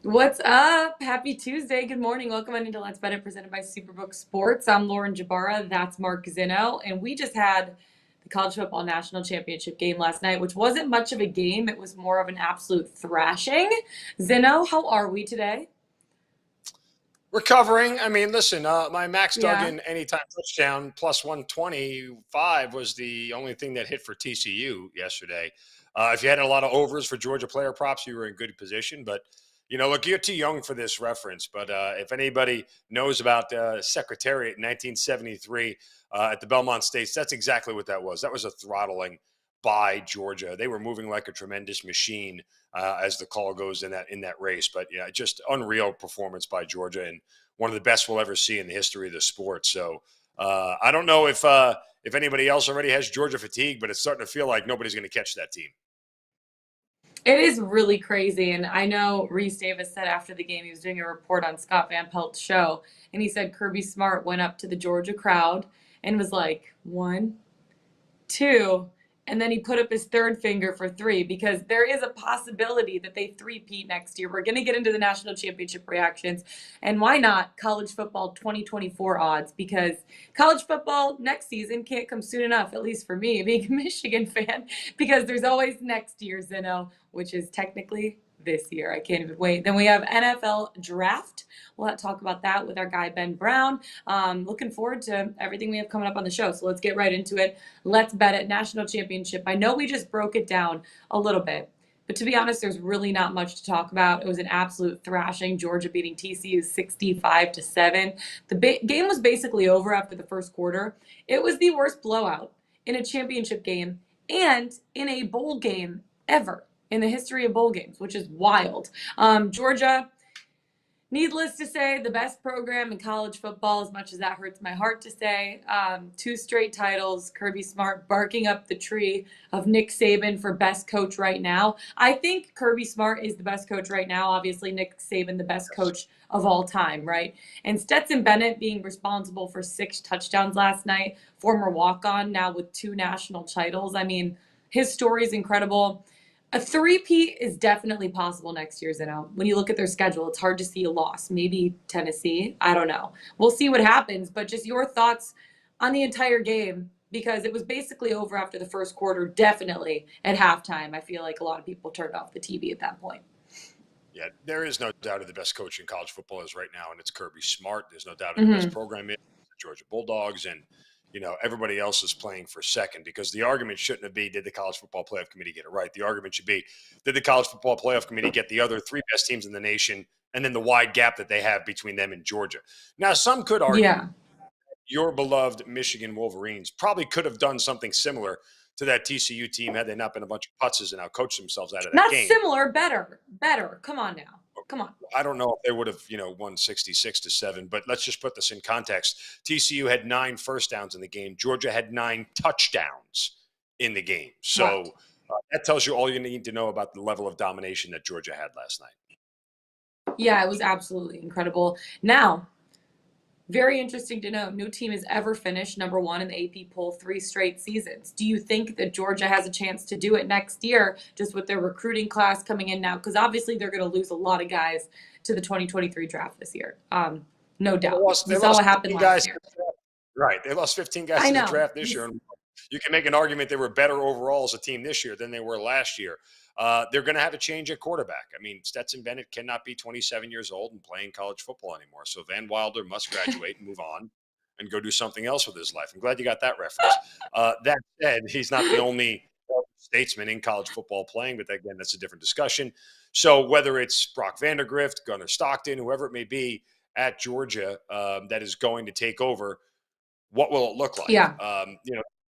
What's up? Happy Tuesday. Good morning. Welcome into Let's Bet It, presented by Superbook Sports. I'm Lauren Jabara. That's Mark Zinno. And we just had the College Football National Championship game last night, which wasn't much of a game. It was more of an absolute thrashing. Zinno, how are we today? Recovering. I mean, listen, my Max Duggan anytime touchdown plus 125 was the only thing that hit for TCU yesterday. If you had a lot of overs for Georgia player props, you were in good position. But, you know, look, you're too young for this reference. But if anybody knows about Secretariat in 1973 at the Belmont States, that's exactly what that was. That was a throttling by Georgia. They were moving like a tremendous machine as the call goes in that race. But yeah, just unreal performance by Georgia, and one of the best we'll ever see in the history of the sport. So I don't know if anybody else already has Georgia fatigue, but it's starting to feel like nobody's going to catch that team. It is really crazy. And I know Reese Davis said after the game, he was doing a report on Scott Van Pelt's show, and he said Kirby Smart went up to the Georgia crowd and was like, 1, 2, and then he put up his third finger for 3, because there is a possibility that they three-peat next year. We're going to get into the national championship reactions. And why not college football 2024 odds? Because college football next season can't come soon enough, at least for me, being a Michigan fan, because there's always next year, Zinno, which is technically this year. I can't even wait. Then we have NFL draft. We'll talk about that with our guy, Ben Brown. Looking forward to everything we have coming up on the show. So let's get right into it. Let's bet it. National championship. I know we just broke it down a little bit, but to be honest, there's really not much to talk about. It was an absolute thrashing. Georgia beating TCU 65-7. The game was basically over after the first quarter. It was the worst blowout in a championship game and in a bowl game ever in the history of bowl games, which is wild. Georgia, needless to say, the best program in college football, as much as that hurts my heart to say. 2 straight titles, Kirby Smart barking up the tree of Nick Saban for best coach right now. I think Kirby Smart is the best coach right now. Obviously, Nick Saban, the best coach of all time, right? And Stetson Bennett being responsible for 6 touchdowns last night, former walk-on, now with 2 national titles. I mean, his story is incredible. A three-peat is definitely possible next year, Zinno. When you look at their schedule, it's hard to see a loss. Maybe Tennessee. I don't know. We'll see what happens, but just your thoughts on the entire game, because it was basically over after the first quarter, definitely at halftime. I feel like a lot of people turned off the TV at that point. Yeah, there is no doubt who the best coach in college football is right now, and it's Kirby Smart. There's no doubt who the best program is, the Georgia Bulldogs, and you know, everybody else is playing for second, because the argument shouldn't be, did the College Football Playoff Committee get it right? The argument should be, did the College Football Playoff Committee get the other 3 best teams in the nation, and then the wide gap that they have between them and Georgia? Now, some could argue your beloved Michigan Wolverines probably could have done something similar to that TCU team had they not been a bunch of putzes and outcoached themselves out of that game. Not similar, better. Come on now. Come on. I don't know if they would have, won 66-7, but let's just put this in context. TCU had 9 first downs in the game. Georgia had 9 touchdowns in the game. So that tells you all you need to know about the level of domination that Georgia had last night. Yeah, it was absolutely incredible. Now, very interesting to know, no team has ever finished number 1 in the AP poll 3 straight seasons. Do you think that Georgia has a chance to do it next year, just with their recruiting class coming in now? Because obviously they're going to lose a lot of guys to the 2023 draft this year. No doubt. We saw what happened last year. Right. They lost 15 guys in the draft this year. And you can make an argument they were better overall as a team this year than they were last year. they're going to have a change at quarterback. I mean, Stetson Bennett cannot be 27 years old and playing college football anymore. So Van Wilder must graduate and move on and go do something else with his life. I'm glad you got that reference. That said, he's not the only statesman in college football playing, but again, that's a different discussion. So whether it's Brock Vandagrift, Gunnar Stockton, whoever it may be at Georgia that is going to take over, what will it look like? Yeah.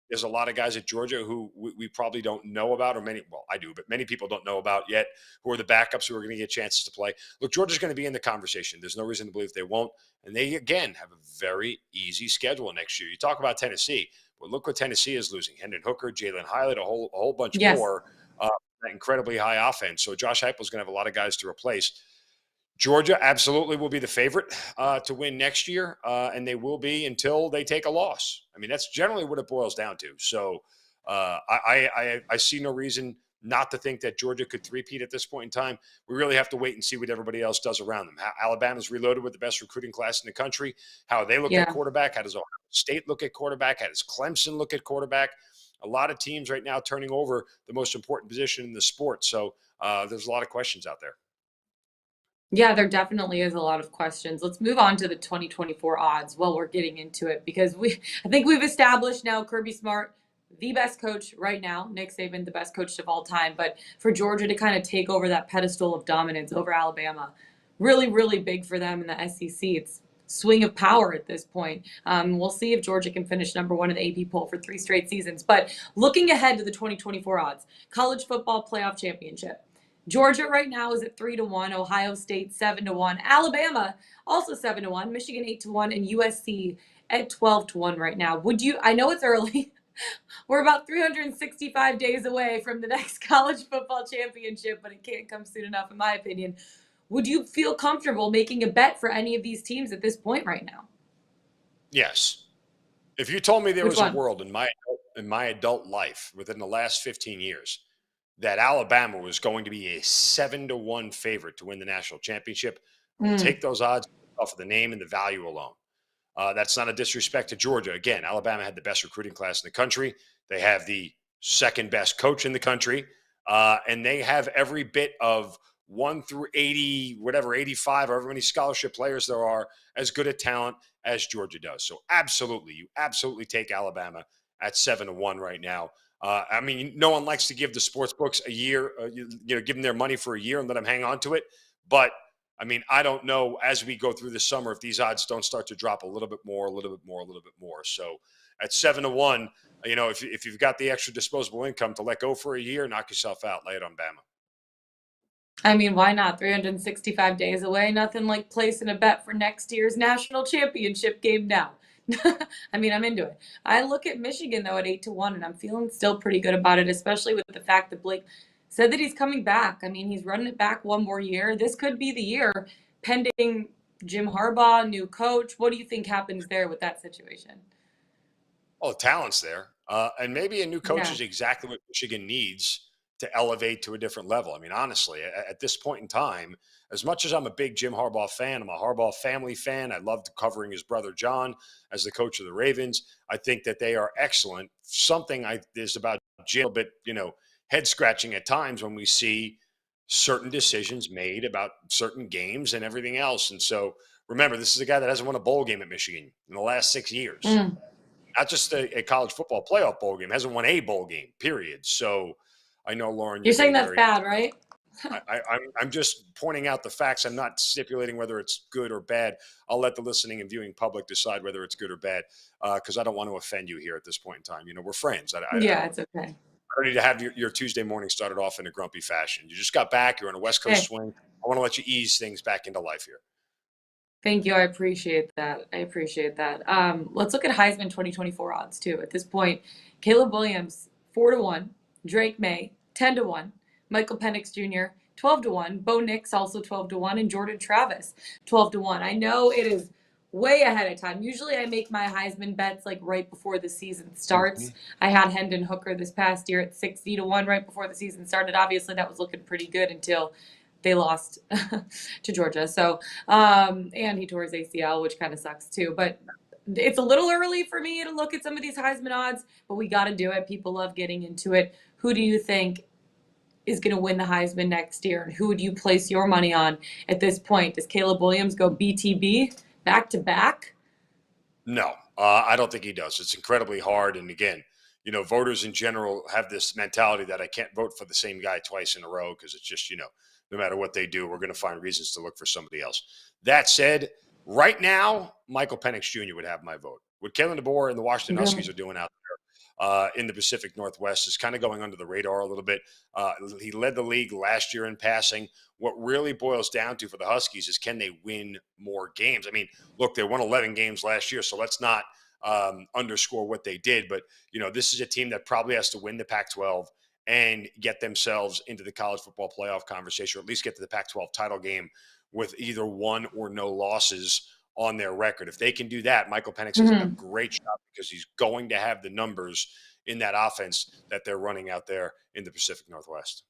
There's a lot of guys at Georgia who we probably don't know about, or I do, but many people don't know about yet, who are the backups who are going to get chances to play. Look, Georgia's going to be in the conversation. There's no reason to believe they won't. And they, again, have a very easy schedule next year. You talk about Tennessee, but look what Tennessee is losing. Hendon Hooker, Jalen Hyatt, a whole bunch more, that incredibly high offense. So Josh Heupel's going to have a lot of guys to replace. Georgia absolutely will be the favorite to win next year, and they will be until they take a loss. I mean, that's generally what it boils down to. So I see no reason not to think that Georgia could three-peat at this point in time. We really have to wait and see what everybody else does around them. Alabama's reloaded with the best recruiting class in the country. How they look at quarterback. How does Ohio State look at quarterback? How does Clemson look at quarterback? A lot of teams right now turning over the most important position in the sport. So there's a lot of questions out there. Yeah, there definitely is a lot of questions. Let's move on to the 2024 odds while we're getting into it, because I think we've established now Kirby Smart, the best coach right now, Nick Saban, the best coach of all time. But for Georgia to kind of take over that pedestal of dominance over Alabama, really, really big for them in the SEC. It's swing of power at this point. We'll see if Georgia can finish number one in the AP poll for 3 straight seasons. But looking ahead to the 2024 odds, college football playoff championship. Georgia right now is at 3-1, Ohio State 7-1, Alabama also 7-1, Michigan 8-1, and USC at 12-1 right now. I know it's early. We're about 365 days away from the next college football championship, but it can't come soon enough, in my opinion. Would you feel comfortable making a bet for any of these teams at this point right now? Yes. If you told me there was a world in my adult life within the last 15 years that Alabama was going to be a 7-1 favorite to win the national championship, take those odds off of the name and the value alone. That's not a disrespect to Georgia. Again, Alabama had the best recruiting class in the country. They have the second best coach in the country. And they have every bit of 1 through 80, whatever, 85, however many scholarship players there are, as good a talent as Georgia does. So you absolutely take Alabama at 7-1 right now. I mean, no one likes to give the sports books a year, give them their money for a year and let them hang on to it. But I mean, I don't know as we go through the summer if these odds don't start to drop a little bit more. So at 7-1, if you've got the extra disposable income to let go for a year, knock yourself out, lay it on Bama. I mean, why not? 365 days away. Nothing like placing a bet for next year's national championship game now. I mean, I'm into it. I look at Michigan, though, at 8-1, and I'm feeling still pretty good about it, especially with the fact that Blake said that he's coming back. I mean, he's running it back one more year. This could be the year, pending Jim Harbaugh, new coach. What do you think happens there with that situation? Oh, talent's there. And maybe a new coach is exactly what Michigan needs to elevate to a different level. I mean, honestly, at this point in time, as much as I'm a big Jim Harbaugh fan, I'm a Harbaugh family fan. I loved covering his brother John as the coach of the Ravens. I think that they are excellent. Something is about Jim a bit, head scratching at times when we see certain decisions made about certain games and everything else. And so remember, this is a guy that hasn't won a bowl game at Michigan in the last 6 years. Not just a college football playoff bowl game, hasn't won a bowl game, period. So I know, Lauren, you're saying that's bad, right? I'm just pointing out the facts. I'm not stipulating whether it's good or bad. I'll let the listening and viewing public decide whether it's good or bad, because I don't want to offend you here at this point in time. We're friends. It's okay. I don't need to have your Tuesday morning started off in a grumpy fashion. You just got back. You're on a West Coast swing. I want to let you ease things back into life here. Thank you. I appreciate that. Let's look at Heisman 2024 odds, too. At this point, Caleb Williams, 4-1. Drake May, 10-1. Michael Penix Jr., 12-1. Bo Nix, also 12-1. And Jordan Travis, 12-1. I know it is way ahead of time. Usually I make my Heisman bets like right before the season starts. I had Hendon Hooker this past year at 60-1 right before the season started. Obviously, that was looking pretty good until they lost to Georgia. So, and he tore his ACL, which kind of sucks too. But it's a little early for me to look at some of these Heisman odds, but we got to do it. People love getting into it. Who do you think is going to win the Heisman next year? And who would you place your money on at this point? Does Caleb Williams go BTB back to back? No, I don't think he does. It's incredibly hard. And again, voters in general have this mentality that I can't vote for the same guy twice in a row because it's just, no matter what they do, we're going to find reasons to look for somebody else. That said, right now, Michael Penix Jr. would have my vote. What Kalen DeBoer and the Washington Huskies are doing out there in the Pacific Northwest is kind of going under the radar a little bit. He led the league last year in passing. What really boils down to for the Huskies is, can they win more games? I mean, look, they won 11 games last year, so let's not underscore what they did. But, this is a team that probably has to win the Pac-12 and get themselves into the college football playoff conversation, or at least get to the Pac-12 title game with either one or no losses on their record. If they can do that, Michael Penix has a great shot because he's going to have the numbers in that offense that they're running out there in the Pacific Northwest.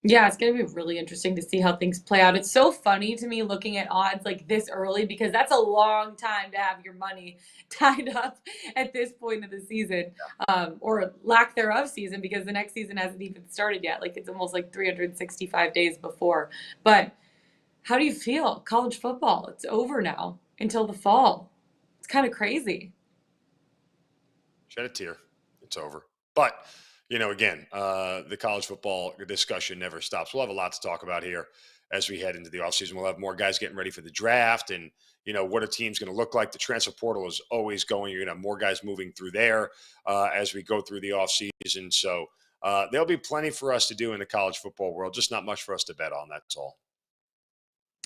Yeah, it's going to be really interesting to see how things play out. It's so funny to me looking at odds like this early because that's a long time to have your money tied up at this point of the season, or lack thereof season, because the next season hasn't even started yet. Like, it's almost like 365 days before. But how do you feel? College football, it's over now until the fall. It's kind of crazy. Shed a tear. It's over. But again, the college football discussion never stops. We'll have a lot to talk about here as we head into the offseason. We'll have more guys getting ready for the draft and, what a team's going to look like. The transfer portal is always going. You're going to have more guys moving through there as we go through the offseason. So there'll be plenty for us to do in the college football world, just not much for us to bet on. That's all.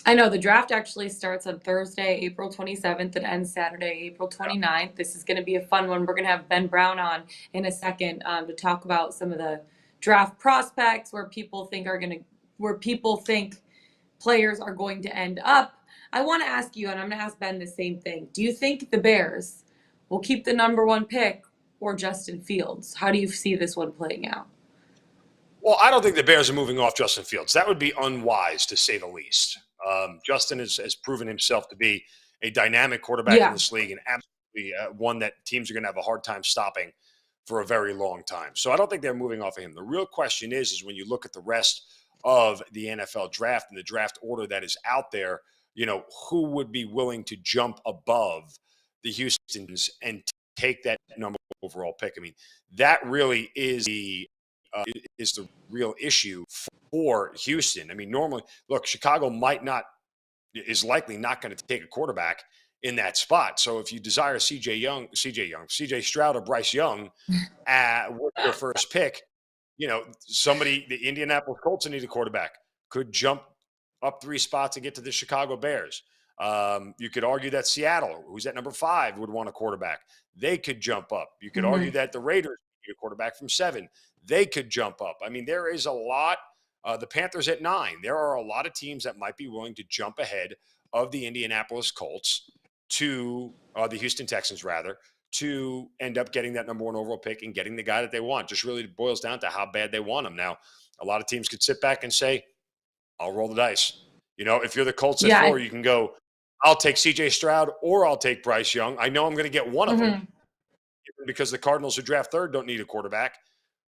I know the draft actually starts on Thursday, April 27th and ends Saturday, April 29th. This is going to be a fun one. We're going to have Ben Brown on in a second to talk about some of the draft prospects, where people think players are going to end up. I want to ask you, and I'm going to ask Ben the same thing. Do you think the Bears will keep the number one pick or Justin Fields? How do you see this one playing out? Well, I don't think the Bears are moving off Justin Fields. That would be unwise, to say the least. Justin has proven himself to be a dynamic quarterback in this league, and absolutely one that teams are going to have a hard time stopping for a very long time. So I don't think they're moving off of him. The real question is when you look at the rest of the NFL draft and the draft order that is out there, who would be willing to jump above the Houstons and take that number overall pick? I mean, that really is the real issue for Houston. I mean, normally, look, Chicago is likely not going to take a quarterback in that spot. So if you desire CJ Stroud or Bryce Young with your first pick, the Indianapolis Colts need a quarterback, could jump up 3 spots and get to the Chicago Bears. You could argue that Seattle, who's at number 5, would want a quarterback. They could jump up. You could argue that the Raiders need a quarterback from 7. They could jump up. I mean, there is a lot. The Panthers at 9. There are a lot of teams that might be willing to jump ahead of the Indianapolis Colts to the Houston Texans, rather, to end up getting that number 1 overall pick and getting the guy that they want. Just really boils down to how bad they want him. Now, a lot of teams could sit back and say, I'll roll the dice. If you're the Colts at 4, you can go, I'll take CJ Stroud or I'll take Bryce Young. I know I'm going to get one of them because the Cardinals who draft 3rd don't need a quarterback.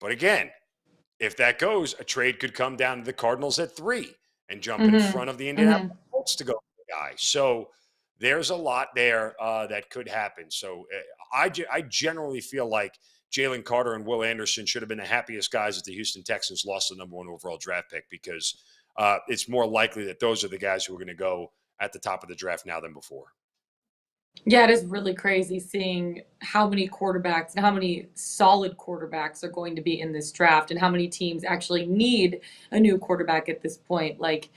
But again, if that goes, a trade could come down to the Cardinals at 3 and jump in front of the Indianapolis Colts to go with the guy. So there's a lot there that could happen. So I generally feel like Jalen Carter and Will Anderson should have been the happiest guys that the Houston Texans lost the number 1 overall draft pick, because it's more likely that those are the guys who are going to go at the top of the draft now than before. Yeah, it is really crazy seeing how many quarterbacks and how many solid quarterbacks are going to be in this draft, and how many teams actually need a new quarterback at this point. Like,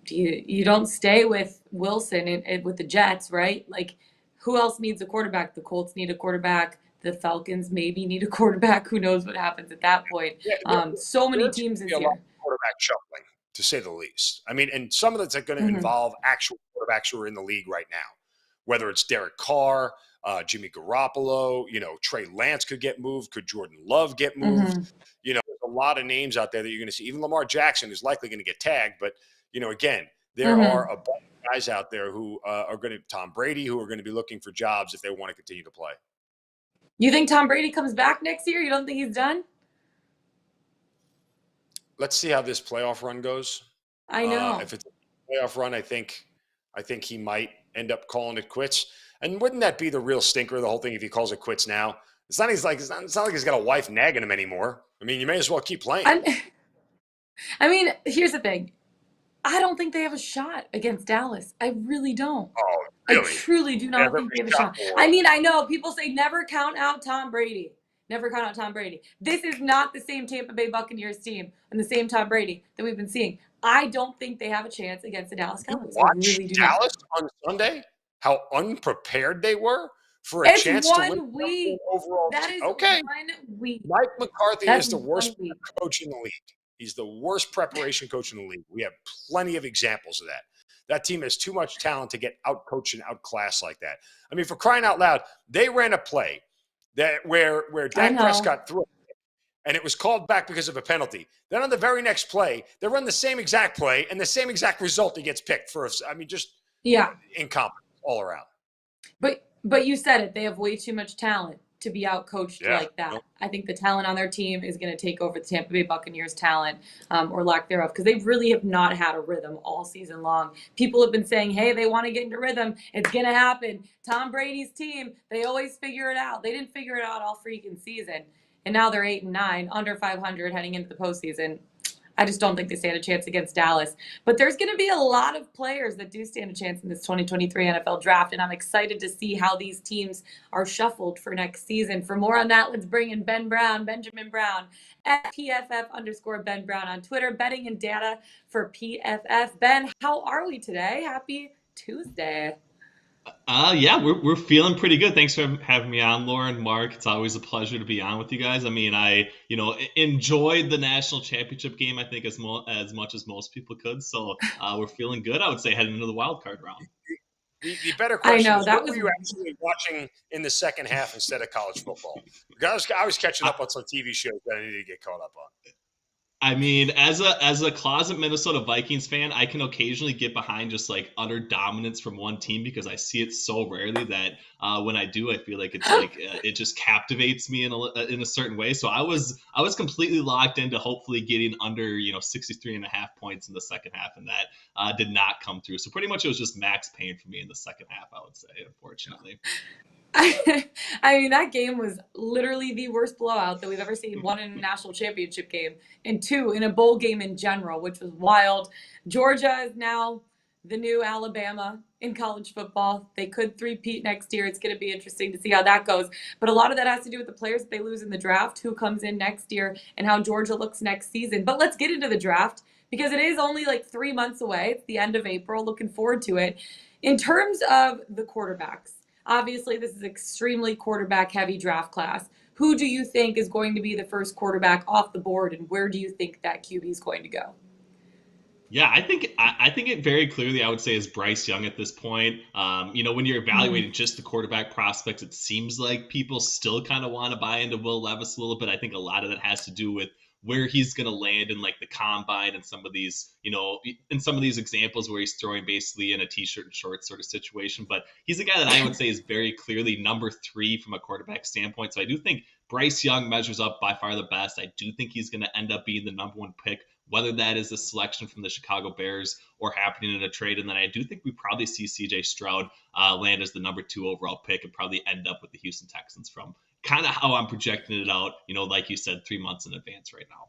you don't stay with Wilson and with the Jets, right? Like, who else needs a quarterback? The Colts need a quarterback. The Falcons maybe need a quarterback. Who knows what happens at that point? So many teams this year. Quarterback shuffling, to say the least. I mean, and some of that's going to involve actual quarterbacks who are in the league right now. Whether it's Derek Carr, Jimmy Garoppolo, Trey Lance could get moved. Could Jordan Love get moved? There's a lot of names out there that you're going to see. Even Lamar Jackson is likely going to get tagged. But, again, there are a bunch of guys out there who are going to – Tom Brady, who are going to be looking for jobs if they want to continue to play. You think Tom Brady comes back next year? You don't think he's done? let's see how this playoff run goes. I know. If it's a playoff run, I think he might end up calling it quits. And wouldn't that be the real stinker of the whole thing if he calls it quits now? It's not like he's got a wife nagging him anymore. I mean, you may as well keep playing. I mean, here's the thing. I don't think they have a shot against Dallas. I really don't. Oh, really? I truly do not think they have a shot. I mean, I know people say never count out Tom Brady. Never count out Tom Brady. This is not the same Tampa Bay Buccaneers team and the same Tom Brady that we've been seeing. I don't think they have a chance against the Dallas Cowboys. I really do Dallas not. on Sunday? How unprepared they were for a chance to win week. Overall. That is okay. 1 week. Mike McCarthy is the worst coach in the league. He's the worst preparation coach in the league. We have plenty of examples of that. That team has too much talent to get out-coached and outclassed like that. I mean, for crying out loud, they ran a play that where Dak Prescott threw it, and it was called back because of a penalty. Then on the very next play, they run the same exact play and the same exact result. He gets picked for. I mean, just incompetent all around. But you said it. They have way too much talent to be outcoached like that. Nope. I think the talent on their team is going to take over the Tampa Bay Buccaneers' talent or lack thereof, because they really have not had a rhythm all season long. People have been saying, hey, they want to get into rhythm. It's going to happen. Tom Brady's team, they always figure it out. They didn't figure it out all freaking season. And now they're 8-9, under 500 heading into the postseason. I just don't think they stand a chance against Dallas. But there's going to be a lot of players that do stand a chance in this 2023 NFL draft, and I'm excited to see how these teams are shuffled for next season. For more on that, let's bring in Benjamin Brown, at PFF_Ben Brown on Twitter, betting and data for PFF. Ben, how are we today? Happy Tuesday. Yeah, we're feeling pretty good. Thanks for having me on, Lauren, Mark. It's always a pleasure to be on with you guys. I mean, I enjoyed the national championship game, I think, as much as most people could. So we're feeling good, I would say, heading into the wild card round. The better question is, what were you actually watching in the second half instead of college football? Because I was catching up on some TV shows that I needed to get caught up on. I mean, as a closet Minnesota Vikings fan, I can occasionally get behind just like utter dominance from one team because I see it so rarely that when I do, I feel like it's like it just captivates me in a certain way. So I was completely locked into hopefully getting under 63.5 points in the second half, and that did not come through. So pretty much it was just max pain for me in the second half, I would say, unfortunately. I mean, that game was literally the worst blowout that we've ever seen. One in a national championship game, and two in a bowl game in general, which was wild. Georgia is now the new Alabama in college football. They could three-peat next year. It's going to be interesting to see how that goes. But a lot of that has to do with the players that they lose in the draft, who comes in next year, and how Georgia looks next season. But let's get into the draft, because it is only like 3 months away. It's the end of April. Looking forward to it. In terms of the quarterbacks, obviously, this is extremely quarterback-heavy draft class. Who do you think is going to be the first quarterback off the board, and where do you think that QB is going to go? Yeah, I think it very clearly, I would say, is Bryce Young at this point. When you're evaluating just the quarterback prospects, it seems like people still kind of want to buy into Will Levis a little bit. I think a lot of that has to do with where he's going to land in like the combine and some of these, in some of these examples where he's throwing basically in a t-shirt and shorts sort of situation. But he's a guy that I would say is very clearly number 3 from a quarterback standpoint. So I do think Bryce Young measures up by far the best. I do think he's going to end up being the number 1 pick, whether that is a selection from the Chicago Bears or happening in a trade. And then I do think we probably see CJ Stroud land as the number 2 overall pick and probably end up with the Houston Texans from kind of how I'm projecting it out, like you said, 3 months in advance right now.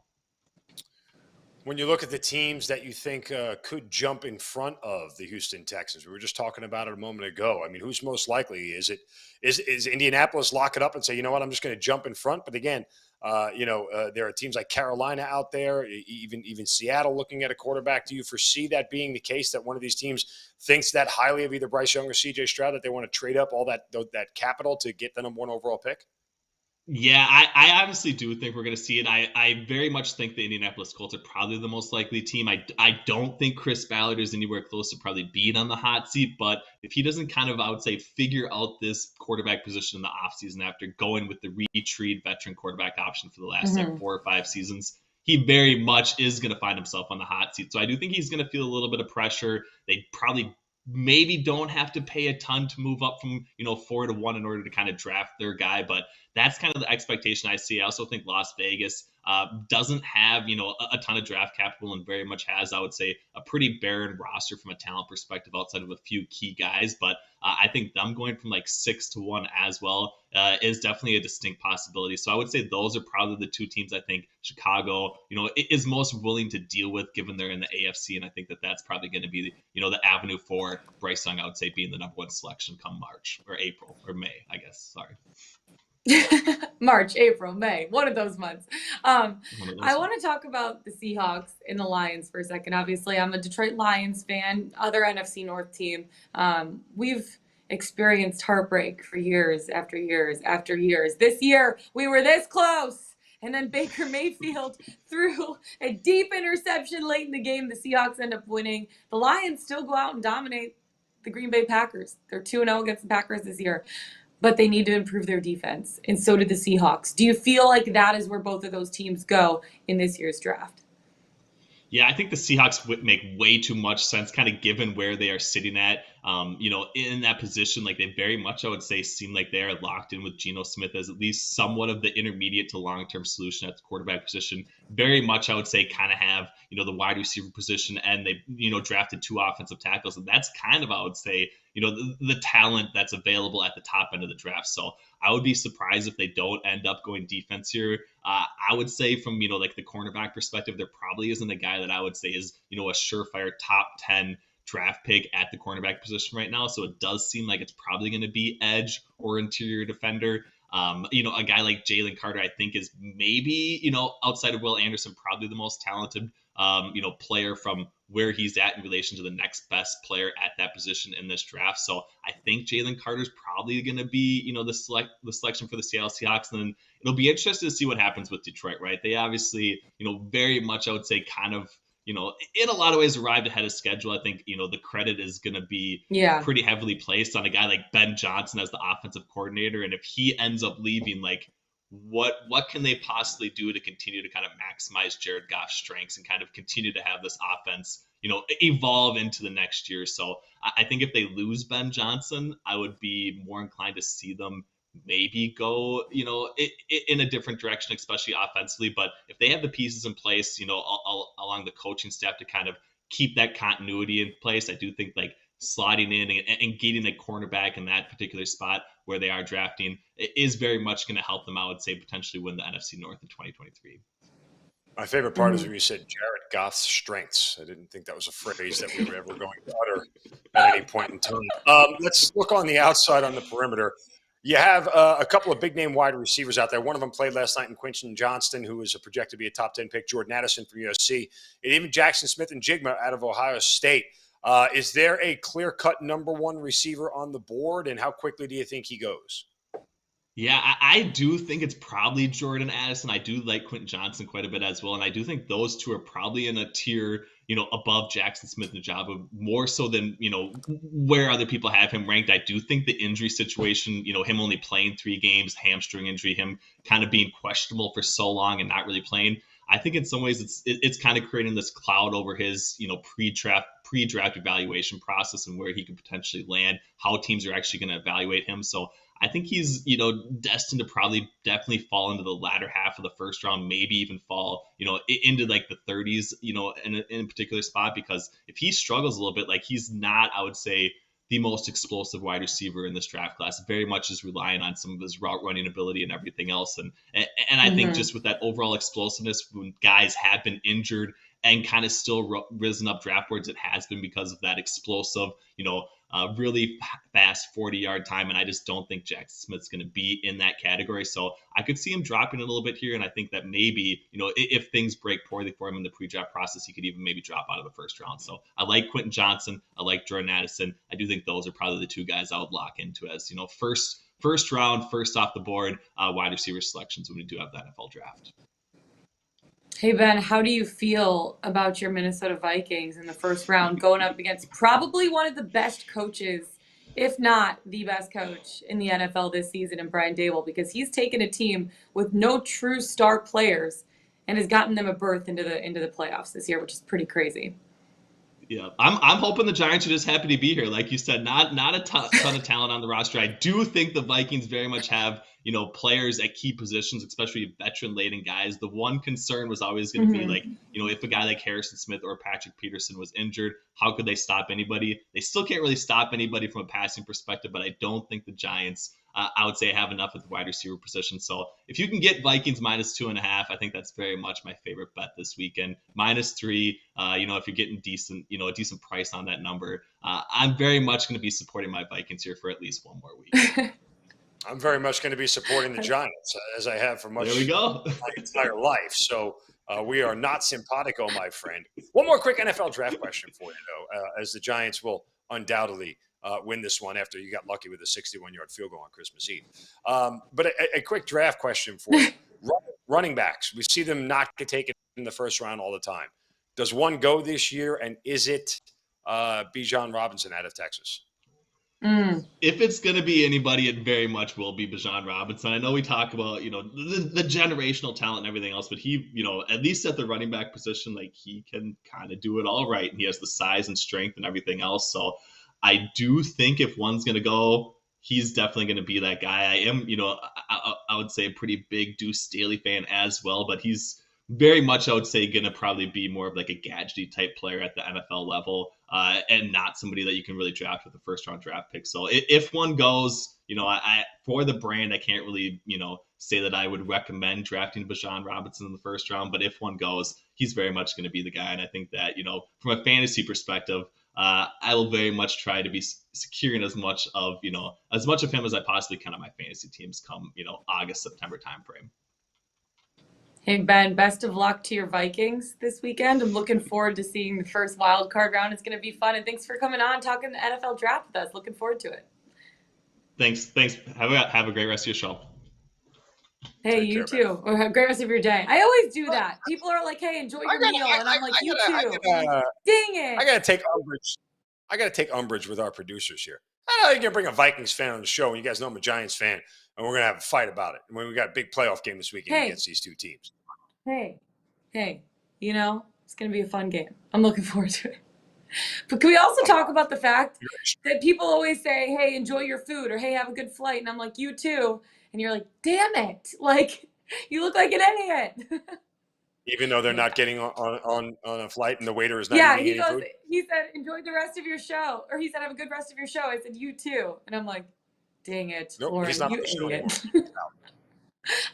When you look at the teams that you think could jump in front of the Houston Texans, we were just talking about it a moment ago. I mean, who's most likely? Is Indianapolis lock it up and say, you know what, I'm just going to jump in front? But again, there are teams like Carolina out there, even Seattle looking at a quarterback. Do you foresee that being the case, that one of these teams thinks that highly of either Bryce Young or CJ Stroud, that they want to trade up all that capital to get the number 1 overall pick? Yeah, I honestly do think we're going to see it. I very much think the Indianapolis Colts are probably the most likely team. I don't think Chris Ballard is anywhere close to probably being on the hot seat, but if he doesn't kind of, I would say, figure out this quarterback position in the offseason after going with the Reed Reed veteran quarterback option for the last 4 or 5 seasons, he very much is going to find himself on the hot seat. So I do think he's going to feel a little bit of pressure. They probably maybe don't have to pay a ton to move up from 4 to 1 in order to kind of draft their guy, but that's kind of the expectation I see. I also think Las Vegas doesn't have, a ton of draft capital and very much has, I would say, a pretty barren roster from a talent perspective outside of a few key guys. But I think them going from like 6-1 as well is definitely a distinct possibility. So I would say those are probably the two teams I think Chicago, is most willing to deal with given they're in the AFC. And I think that that's probably going to be, the avenue for Bryce Young, I would say, being the number one selection come March or April or May, I guess. Sorry. March, April, May, one of those months. I months. want to talk about the Seahawks and the Lions for a second. Obviously, I'm a Detroit Lions fan, other NFC North team. We've experienced heartbreak for years after years after years. This year, we were this close. And then Baker Mayfield threw a deep interception late in the game. The Seahawks end up winning. The Lions still go out and dominate the Green Bay Packers. They're 2-0 against the Packers this year. But they need to improve their defense, and so did the Seahawks. Do you feel like that is where both of those teams go in this year's draft? Yeah, I think the Seahawks would make way too much sense, kind of given where they are sitting at, in that position. Like they very much, I would say, seem like they are locked in with Geno Smith as at least somewhat of the intermediate to long-term solution at the quarterback position. Very much, I would say, kind of have, the wide receiver position, and they, drafted 2 offensive tackles. And that's kind of, I would say, the talent that's available at the top end of the draft. So I would be surprised if they don't end up going defense here. I would say from, like the cornerback perspective, there probably isn't a guy that I would say is, a surefire top 10 draft pick at the cornerback position right now. So it does seem like it's probably going to be edge or interior defender. A guy like Jalen Carter, I think is maybe, outside of Will Anderson, probably the most talented, player from where he's at in relation to the next best player at that position in this draft. So I think Jalen Carter's probably going to be, the selection for the Seattle Seahawks. And then it'll be interesting to see what happens with Detroit, right? They obviously, very much, I would say, kind of, in a lot of ways arrived ahead of schedule. I think, the credit is going to be pretty heavily placed on a guy like Ben Johnson as the offensive coordinator. And if he ends up leaving, like, what can they possibly do to continue to kind of maximize Jared Goff's strengths and kind of continue to have this offense, evolve into the next year? So I think if they lose Ben Johnson, I would be more inclined to see them maybe go, in a different direction, especially offensively. But if they have the pieces in place, along the coaching staff to kind of keep that continuity in place, I do think like slotting in and getting a cornerback in that particular spot where they are drafting is very much going to help them, I would say, potentially win the NFC North in 2023. My favorite part is when you said Jared Goff's strengths. I didn't think that was a phrase that we were ever going to utter at any point in time. Let's look on the outside on the perimeter. You have a couple of big-name wide receivers out there. One of them played last night in Quinton Johnston, who is projected to be a top 10 pick, Jordan Addison from USC, and even Jackson Smith and Jigma out of Ohio State. Is there a clear-cut number one receiver on the board, and how quickly do you think he goes? Yeah, I do think it's probably Jordan Addison. I do like Quentin Johnson quite a bit as well. And I do think those two are probably in a tier, above Jackson Smith and Najaba, more so than, where other people have him ranked. I do think the injury situation, him only playing 3 games, hamstring injury, him kind of being questionable for so long and not really playing. I think in some ways it's kind of creating this cloud over his, pre-draft evaluation process and where he could potentially land, how teams are actually going to evaluate him. So I think he's, destined to probably definitely fall into the latter half of the first round, maybe even fall, into like the 30s, in a particular spot, because if he struggles a little bit, like he's not, I would say, the most explosive wide receiver in this draft class. Very much is relying on some of his route running ability and everything else. And I think just with that overall explosiveness, when guys have been injured and kind of still risen up draft boards, it has been because of that explosive, really fast 40-yard time. And I just don't think Jackson Smith's going to be in that category. So I could see him dropping a little bit here. And I think that maybe, if things break poorly for him in the pre-draft process, he could even maybe drop out of the first round. So I like Quentin Johnson. I like Jordan Addison. I do think those are probably the 2 guys I would lock into as, first round, first off the board, wide receiver selections when we do have the NFL draft. Hey, Ben, how do you feel about your Minnesota Vikings in the first round going up against probably one of the best coaches, if not the best coach in the NFL this season in Brian Daboll, because he's taken a team with no true star players and has gotten them a berth into the playoffs this year, which is pretty crazy. Yeah, I'm hoping the Giants are just happy to be here. Like you said, not a ton of talent on the roster. I do think the Vikings very much have, players at key positions, especially veteran-laden guys. The one concern was always going to be like, if a guy like Harrison Smith or Patrick Peterson was injured, how could they stop anybody? They still can't really stop anybody from a passing perspective, but I don't think the Giants, I would say, have enough at the wide receiver position. So if you can get Vikings -2.5, I think that's very much my favorite bet this weekend. -3, if you're getting decent, a decent price on that number, I'm very much going to be supporting my Vikings here for at least one more week. I'm very much going to be supporting the Giants, as I have for much there we go. my entire life. So we are not simpatico, my friend. One more quick NFL draft question for you, though, as the Giants will undoubtedly win this one after you got lucky with a 61-yard field goal on Christmas Eve. But a quick draft question for you. Running backs, we see them not get taken in the first round all the time. Does one go this year, and is it Bijan Robinson out of Texas? If it's going to be anybody, it very much will be Bijan Robinson. I know we talk about, the generational talent and everything else, but he, at least at the running back position, like he can kind of do it all right. And he has the size and strength and everything else. So I do think if one's going to go, he's definitely going to be that guy. I am, I would say a pretty big Deuce Staley fan as well, but he's very much, I would say, going to probably be more of like a gadgety type player at the NFL level, and not somebody that you can really draft with a first round draft pick. So if one goes, I for the brand, I can't really, say that I would recommend drafting Bijan Robinson in the first round. But if one goes, he's very much going to be the guy. And I think that, from a fantasy perspective, I will very much try to be securing as much of him as I possibly can on my fantasy teams come, August, September timeframe. Hey, Ben, best of luck to your Vikings this weekend. I'm looking forward to seeing the first wild card round. It's going to be fun. And thanks for coming on, talking the NFL draft with us. Looking forward to it. Thanks. Have a great rest of your show. Hey, you too. Or have a great rest of your day. I always do that. People are like, hey, enjoy your meal. And I'm like, you too. Dang it. I got to take umbrage. I got to take umbrage with our producers here. I know you're going to bring a Vikings fan on the show, and you guys know I'm a Giants fan, and we're going to have a fight about it. And when we got a big playoff game this weekend against these two teams. Hey, it's going to be a fun game. I'm looking forward to it. But can we also talk about the fact that people always say, hey, enjoy your food, or hey, have a good flight. And I'm like, you too. And you're like, damn it. Like, you look like an idiot. Even though they're not getting on a flight and the waiter is not eating any food? He said, enjoy the rest of your show. Or he said, have a good rest of your show. I said, you too. And I'm like, dang it, nope, Lauren, he's not you idiot.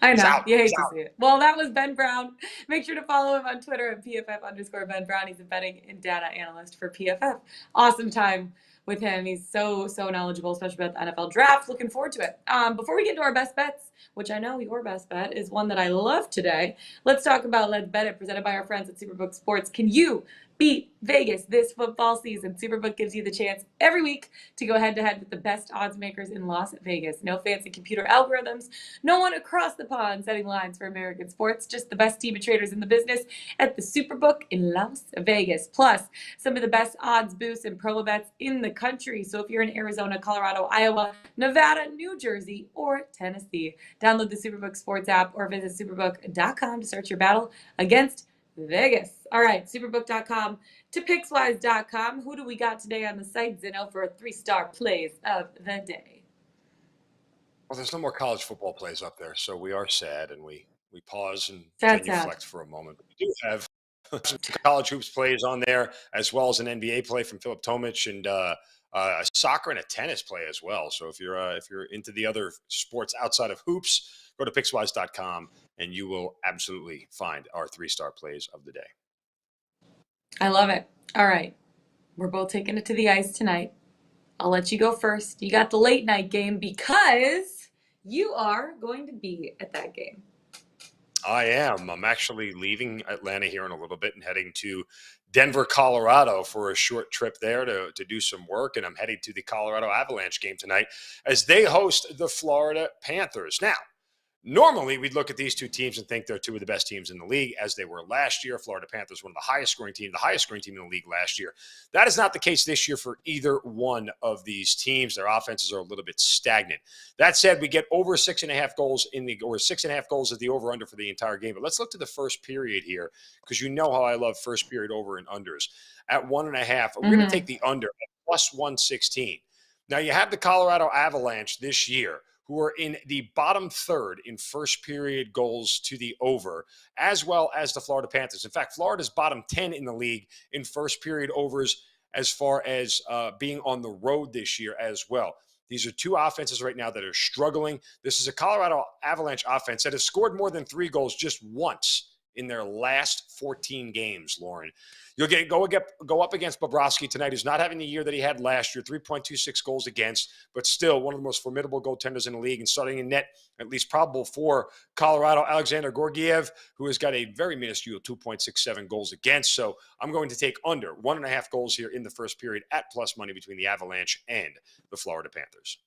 I know. You hate to see it. Well, that was Ben Brown. Make sure to follow him on Twitter at PFF_Ben Brown. He's a betting and data analyst for PFF. Awesome time with him. He's so knowledgeable, especially about the NFL draft. Looking forward to it. Before we get into our best bets, which I know your best bet is one that I love today, let's talk about Let's Bet It, presented by our friends at Superbook Sports. Can you beat Vegas this football season? Superbook gives you the chance every week to go head-to-head with the best odds makers in Las Vegas. No fancy computer algorithms, no one across the pond setting lines for American sports, just the best team of traders in the business at the Superbook in Las Vegas. Plus, some of the best odds boosts and promo bets in the country. So if you're in Arizona, Colorado, Iowa, Nevada, New Jersey, or Tennessee, download the Superbook Sports app or visit superbook.com to start your battle against Vegas. All right, superbook.com to Pickswise.com. Who do we got today on the site, Zeno, for 3-star plays of the day? Well, there's no more college football plays up there, so we are sad, and we pause and genuflect for a moment. We do have some college hoops plays on there, as well as an NBA play from Philip Tomich, and a soccer and a tennis play as well. So if you're into the other sports outside of hoops, go to Pickswise.com, and you will absolutely find our 3-star plays of the day. I love it. All right. We're both taking it to the ice tonight. I'll let you go first. You got the late night game because you are going to be at that game. I am. I'm actually leaving Atlanta here in a little bit and heading to Denver, Colorado for a short trip there to do some work. And I'm heading to the Colorado Avalanche game tonight as they host the Florida Panthers. Now, Normally, we'd look at these two teams and think they're two of the best teams in the league, as they were last year. Florida Panthers, one of the highest scoring team in the league last year. That is not the case this year for either one of these teams. Their offenses are a little bit stagnant. That said, we get over 6.5 goals or 6.5 goals at the over-under for the entire game. But let's look to the first period here, because you know how I love first period over and unders. At 1.5, we're going to take the under at plus 116. Now, you have the Colorado Avalanche this year, who are in the bottom third in first period goals to the over, as well as the Florida Panthers. In fact, Florida's bottom 10 in the league in first period overs as far as being on the road this year as well. These are two offenses right now that are struggling. This is a Colorado Avalanche offense that has scored more than 3 goals just once in their last 14 games, Lauren. You'll go up against Bobrovsky tonight, who's not having the year that he had last year, 3.26 goals against, but still one of the most formidable goaltenders in the league, and starting in net, at least probable for Colorado, Alexander Georgiev, who has got a very minuscule 2.67 goals against. So I'm going to take under 1.5 goals here in the first period at plus money between the Avalanche and the Florida Panthers.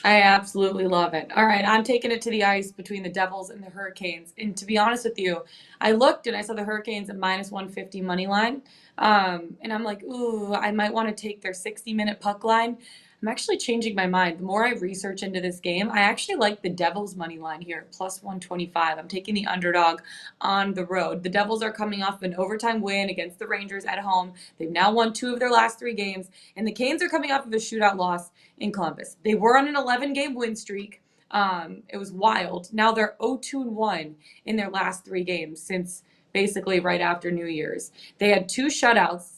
I absolutely love it. All right, I'm taking it to the ice between the Devils and the Hurricanes. And to be honest with you, I looked and I saw the Hurricanes at minus 150 money line. And I'm like, ooh, I might want to take their 60-minute puck line. I'm actually changing my mind. The more I research into this game, I actually like the Devils money line here, plus 125. I'm taking the underdog on the road. The Devils are coming off an overtime win against the Rangers at home. They've now won 2 of their last 3 games. And the Canes are coming off of a shootout loss in Columbus. They were on an 11-game win streak. It was wild. Now they're 0-2-1 in their last 3 games since basically right after New Year's. They had 2 shutouts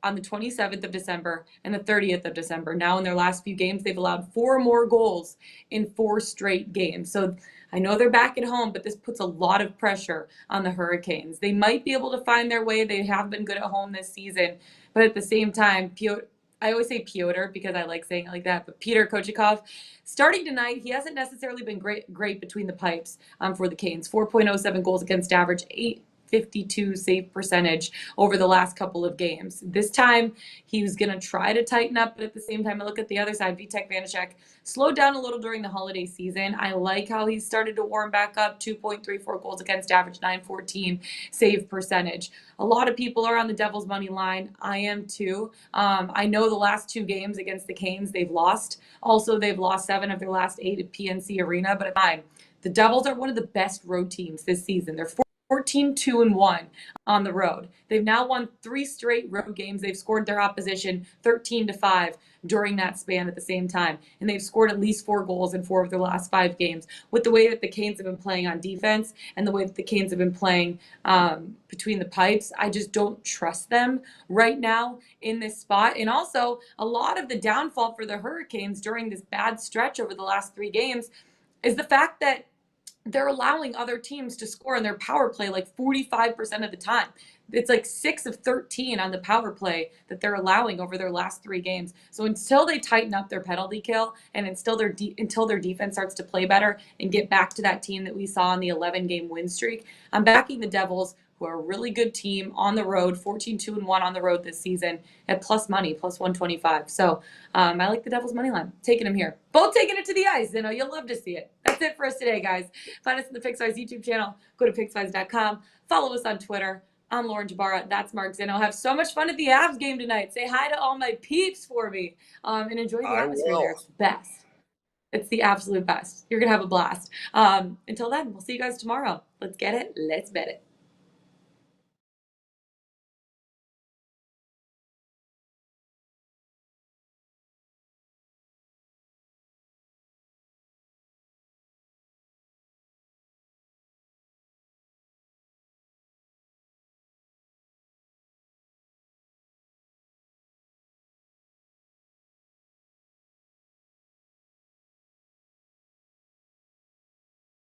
on the 27th of December and the 30th of December. Now in their last few games, they've allowed 4 more goals in 4 straight games. So I know they're back at home, but this puts a lot of pressure on the Hurricanes. They might be able to find their way. They have been good at home this season. But at the same time, I always say Piotr because I like saying it like that, but Peter Kochetkov, starting tonight, he hasn't necessarily been great between the pipes for the Canes. 4.07 goals against average, 852 save percentage over the last couple of games. This time, he was going to try to tighten up, but at the same time, I look at the other side. Vitek Vanacek slowed down a little during the holiday season. I like how he started to warm back up, 2.34 goals against average, 914 save percentage. A lot of people are on the Devils money line. I am too. I know the last 2 games against the Canes, they've lost. Also, they've lost 7 of their last 8 at PNC Arena, but at time, the Devils are one of the best road teams this season. They're 14-2-1 on the road. They've now won 3 straight road games. They've scored their opposition 13-5 during that span at the same time. And they've scored at least 4 goals in 4 of their last 5 games. With the way that the Canes have been playing on defense and the way that the Canes have been playing between the pipes, I just don't trust them right now in this spot. And also, a lot of the downfall for the Hurricanes during this bad stretch over the last 3 games is the fact that they're allowing other teams to score in their power play like 45% of the time. It's like 6 of 13 on the power play that they're allowing over their last 3 games. So until they tighten up their penalty kill and until their defense starts to play better and get back to that team that we saw in the 11-game win streak, I'm backing the Devils, who are a really good team on the road, 14-2-1 on the road this season at plus money, plus 125. So I like the Devils money line. Taking them here. Both taking it to the ice. You know, you'll love to see it. That's it for us today, guys. Find us on the Pickswise YouTube channel. Go to pickswise.com. Follow us on Twitter. I'm Lauren Jabara. That's Mark Zeno. Have so much fun at the Avs game tonight. Say hi to all my peeps for me and enjoy the atmosphere there. It's the best. It's the absolute best. You're going to have a blast. Until then, we'll see you guys tomorrow. Let's get it. Let's bet it.